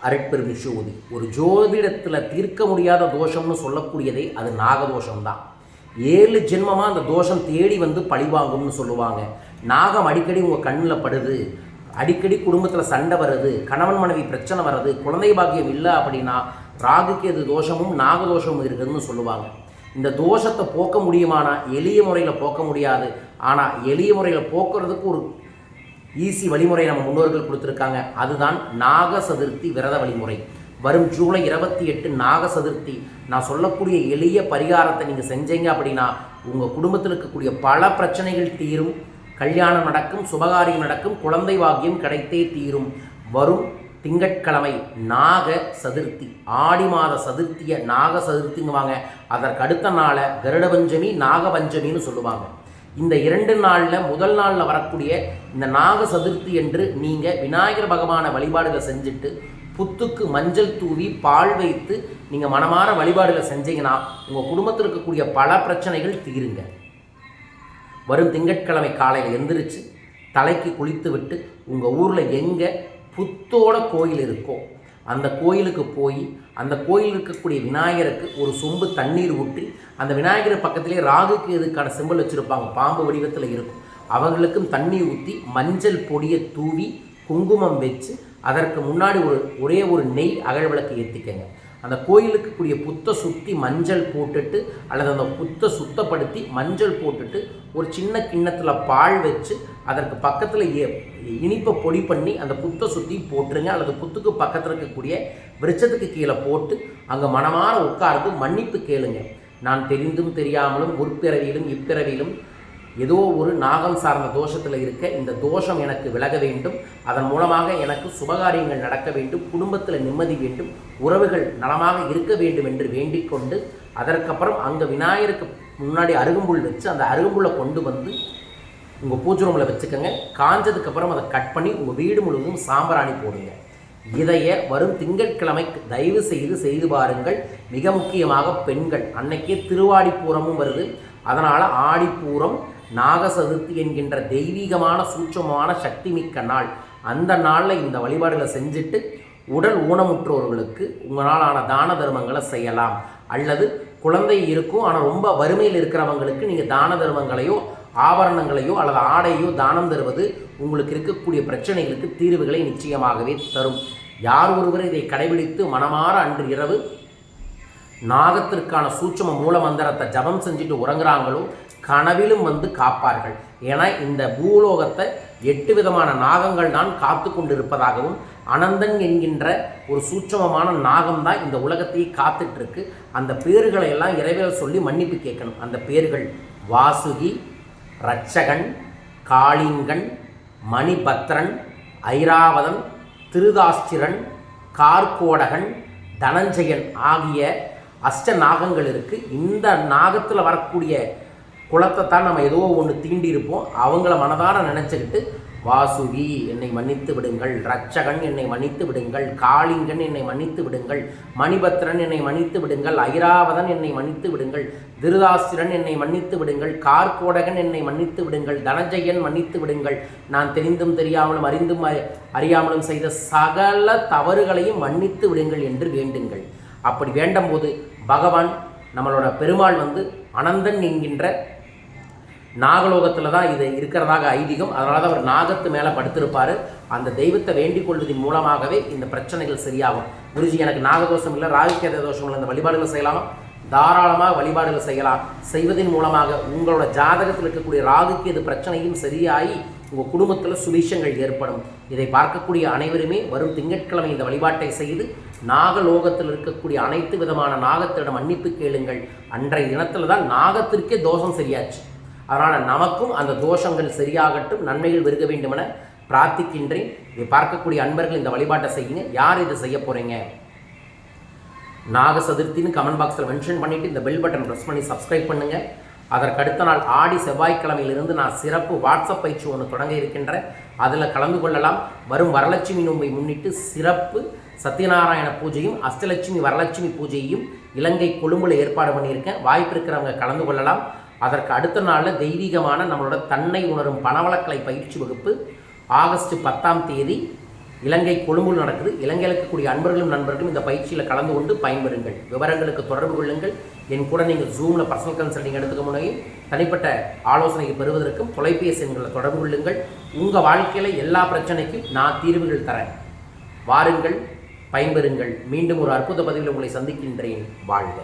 அருட்பெரும் ஜோதி. ஒரு ஜோதிடத்தில் தீர்க்க முடியாத தோஷம்னு சொல்லக்கூடியதே அது நாகதோஷம்தான். 7 ஜென்மமாக அந்த தோஷம் தேடி வந்து பழிவாங்கும்னு சொல்லுவாங்க. நாகம் அடிக்கடி உங்கள் கண்ணில் படுது, அடிக்கடி குடும்பத்தில் சண்டை வருது, கணவன் மனைவி பிரச்சனை வர்றது, குழந்தை பாக்கியம் இல்லை அப்படின்னா ராகுகேது தோஷமும் நாகதோஷமும் இருக்குதுன்னு சொல்லுவாங்க. இந்த தோஷத்தை போக்க முடியுமானா எளிய முறையில் போக்க முடியாது. ஆனால் எளிய முறையில் போக்குறதுக்கு ஒரு ஈஸி வழிமுறை நம்ம முன்னோர்கள் கொடுத்துருக்காங்க. அதுதான் நாக சதுர்த்தி விரத வழிமுறை. வரும் ஜூலை 28 நாக சதுர்த்தி நான் சொல்லக்கூடிய எளிய பரிகாரத்தை நீங்கள் செஞ்சீங்க அப்படின்னா உங்கள் குடும்பத்தில் இருக்கக்கூடிய பல பிரச்சனைகள் தீரும், கல்யாணம் நடக்கும், சுபகாரியம் நடக்கும், குழந்தை பாக்கியம் கிடைத்தே தீரும். வரும் திங்கட்கிழமை நாக சதுர்த்தி, ஆடி மாத சதுர்த்தியை நாக சதுர்த்திங்குவாங்க. அதற்கு அடுத்த நாளை கருட பஞ்சமி, நாக பஞ்சமின்னு சொல்லுவாங்க. இந்த 2 நாளில் முதல் நாளில் வரக்கூடிய இந்த நாக சதுர்த்தி என்று நீங்கள் விநாயகர் பகவானை வழிபாடுகளை செஞ்சுட்டு புத்துக்கு மஞ்சள் தூவி பால் வைத்து நீங்கள் மனமாற வழிபாடுகளை செஞ்சீங்கன்னா உங்கள் குடும்பத்தில் இருக்கக்கூடிய பல பிரச்சனைகள் தீருங்க. வரும் திங்கட்கிழமை காலையில் எந்திரிச்சு தலைக்கு குளித்து விட்டு உங்கள் ஊரில் எங்கே புத்தோட கோயில் இருக்கோ அந்த கோயிலுக்கு போய் அந்த கோயில் இருக்கக்கூடிய விநாயகருக்கு ஒரு சொம்பு தண்ணீர் ஊற்றி அந்த விநாயகர் பக்கத்திலே ராகுக்கு எதுக்கான சிம்பல் வச்சுருப்பாங்க, பாம்பு வடிவத்தில் இருக்கும், அவங்களுக்கும் தண்ணீர் ஊற்றி மஞ்சள் பொடியை தூவி குங்குமம் வச்சு அதற்கு முன்னாடி ஒரே ஒரு நெய் அகல் விளக்கு ஏற்றிக்கங்க. அந்த கோயிலுக்கு கூடிய புத்தை சுற்றி மஞ்சள் போட்டுட்டு அல்லது அந்த புத்தை சுத்தப்படுத்தி மஞ்சள் போட்டுட்டு ஒரு சின்ன கிண்ணத்தில் பால் வச்சு அதற்கு பக்கத்தில் இனிப்பை பொடி பண்ணி அந்த புத்தை சுற்றி போட்டுருங்க. அல்லது புத்துக்கு பக்கத்தில் இருக்கக்கூடிய விருட்சத்துக்கு கீழே போட்டு அங்கே மனமாற உட்கார்ந்து மன்னிப்பு கேளுங்க. நான் தெரிந்தும் தெரியாமலும் முற்பிறவியிலும் இப்பிறவியிலும் ஏதோ ஒரு நாகம் சார்ந்த தோஷத்தில் இருக்க இந்த தோஷம் எனக்கு விலக வேண்டும், அதன் மூலமாக எனக்கு சுபகாரியங்கள் நடக்க வேண்டும், குடும்பத்தில் நிம்மதி வேண்டும், உறவுகள் நலமாக இருக்க வேண்டும் என்று வேண்டிக் கொண்டு அதற்கப்புறம் அங்கே விநாயகருக்கு முன்னாடி அருகம்புல் வச்சு அந்த அருகம்புல்லை கொண்டு வந்து உங்கள் பூஜை ரூமில் வச்சுக்கோங்க. காஞ்சதுக்கப்புறம் அதை கட் பண்ணி உங்கள் வீடு முழுவதும் சாம்பிராணி போடுங்க. இதைய வரும் திங்கட்கிழமை தயவு செய்து பாருங்கள். மிக முக்கியமாக பெண்கள், அன்னைக்கே திருவாடிப்பூரமும் வருது. அதனால் ஆடிப்பூரம் நாக சதுர்த்தி என்கின்ற தெய்வீகமான சூட்சமான சக்தி மிக்க நாள். அந்த நாளில் இந்த வழிபாடுகளை செஞ்சுட்டு உடல் ஊனமுற்றோர்களுக்கு உங்களாலான தான தர்மங்களை செய்யலாம். அல்லது குழந்தை இருக்கும் ஆனால் ரொம்ப வறுமையில் இருக்கிறவங்களுக்கு நீங்கள் தான தர்மங்களையோ ஆபரணங்களையோ அல்லது ஆடையோ தானம் தருவது உங்களுக்கு இருக்கக்கூடிய பிரச்சனைகளுக்கு தீர்வுகளை நிச்சயமாகவே தரும். யார் ஒருவர் இதை கடைபிடித்து மனமாற அன்று இரவு நாகத்திற்கான சூட்சம மூல மந்திரத்தை ஜபம் செஞ்சுட்டு உறங்குறாங்களோ கனவிலும் வந்து காப்பார்கள். ஏன்னா இந்த பூலோகத்தை 8 விதமான நாகங்கள் தான் காத்து கொண்டு இருப்பதாகவும் அனந்தன் என்கின்ற ஒரு சூட்சமமான நாகம் தான் இந்த உலகத்தையே காத்துட்டு இருக்கு. அந்த பேர்களை எல்லாம் இறைவன் சொல்லி மன்னிப்பு கேட்கணும். அந்த பேர்கள் வாசுகி, ரட்சகன், காளிங்கன், மணிபத்ரன், ஐராவதன், திருதாஸ்திரன், கார்கோடகன், தனஞ்சயன் ஆகிய அஷ்ட நாகங்கள் இருக்குது. இந்த நாகத்தில் வரக்கூடிய குலத்தை தான் நம்ம ஏதோ ஒன்று தீண்டி இருப்போம். அவங்கள மனதார நினச்சிக்கிட்டு வாசுகி என்னை மன்னித்து விடுங்கள், ரட்சகன் என்னை மன்னித்து விடுங்கள், காளிங்கன் என்னை மன்னித்து விடுங்கள், மணிபத்ரன் என்னை மன்னித்து விடுங்கள், ஐராவதன் என்னை மன்னித்து விடுங்கள், திருதாஸ்திரன் என்னை மன்னித்து விடுங்கள், கார்கோடகன் என்னை மன்னித்து விடுங்கள், தனஞ்சயன் மன்னித்து விடுங்கள், நான் தெரிந்தும் தெரியாமலும் அறிந்தும் அறியாமலும் செய்த சகல தவறுகளையும் மன்னித்து விடுங்கள் என்று வேண்டுங்கள். அப்படி வேண்டும் போது பகவான் நம்மளோட பெருமாள் வந்து அனந்தன் என்கின்ற நாகலோகத்தில் தான் இது இருக்கிறதாக ஐதீகம். அதனால தான் அவர் நாகத்து மேலே படுத்திருப்பார். அந்த தெய்வத்தை வேண்டிக் கொள்வதன் மூலமாகவே இந்த பிரச்சனைகள் சரியாகும். குருஜி எனக்கு நாகதோஷம் இல்லை, ராகுகேது தோஷம் இல்லை, இந்த வழிபாடுகள் செய்யலாமா? தாராளமாக வழிபாடுகள் செய்யலாம். செய்வதன் மூலமாக உங்களோட ஜாதகத்தில் இருக்கக்கூடிய ராகுகேது பிரச்சனையும் சரியாகி உங்கள் குடும்பத்தில் சுபிஷங்கள் ஏற்படும். இதை பார்க்கக்கூடிய அனைவருமே வரும் திங்கட்கிழமை இந்த வழிபாட்டை செய்து நாகலோகத்தில் இருக்கக்கூடிய அனைத்து விதமான நாகத்திடம் மன்னிப்பு கேளுங்கள். அன்றைய தினத்தில் தான் நாகத்திற்கே தோஷம் சரியாச்சு. அதனால் நமக்கும் அந்த தோஷங்கள் சரியாகட்டும், நன்மைகள் பெருக வேண்டுமென பிரார்த்திக்கின்றேன். இதை பார்க்கக்கூடிய அன்பர்கள் இந்த வழிபாட்டை செய்யுங்க. யார் இதை செய்ய போகிறீங்க? நாக சதுர்த்தின்னு கமெண்ட் பாக்ஸில் மென்ஷன் பண்ணிவிட்டு இந்த பெல் பட்டன் ப்ரெஸ் பண்ணி சப்ஸ்கிரைப் பண்ணுங்கள். அதற்கு அடுத்த நாள் ஆடி செவ்வாய்க்கிழமையிலிருந்து நான் சிறப்பு வாட்ஸ்அப் பயிற்சி ஒன்று தொடங்க இருக்கின்றேன். அதில் கலந்து கொள்ளலாம். வரும் வரலட்சுமி நோன்பை முன்னிட்டு சிறப்பு சத்யநாராயண பூஜையும் அஷ்டலட்சுமி வரலட்சுமி பூஜையையும் இலங்கை கொழும்புல ஏற்பாடு பண்ணியிருக்கேன். வாய்ப்பு இருக்கிறவங்க கலந்து கொள்ளலாம். அதற்கு அடுத்த நாளில் தெய்வீகமான நம்மளோட தன்னை உணரும் பணவளக்கலை பயிற்சி வகுப்பு ஆகஸ்ட் 10ஆம் தேதி இலங்கை கொழும்பில் நடக்குது. இலங்கையில் இருக்கக்கூடிய அன்பர்களும் நண்பர்களும் இந்த பயிற்சியில் கலந்து கொண்டு பயன்பெறுங்கள். விவரங்களுக்கு தொடர்பு கொள்ளுங்கள். என் கூட நீங்கள் ஜூமில் பர்சனல் கன்சல்டிங் எடுத்துக்க முனையும் தனிப்பட்ட ஆலோசனை பெறுவதற்கும் தொலைபேசி எண்களை தொடர்பு கொள்ளுங்கள். உங்கள் வாழ்க்கையில் எல்லா பிரச்சனைக்கும் நான் தீர்வுகள் தரேன். வாருங்கள், பயன்பெறுங்கள். மீண்டும் ஒரு அற்புத பதிவில் உங்களை சந்திக்கின்றேன். வாழ்க.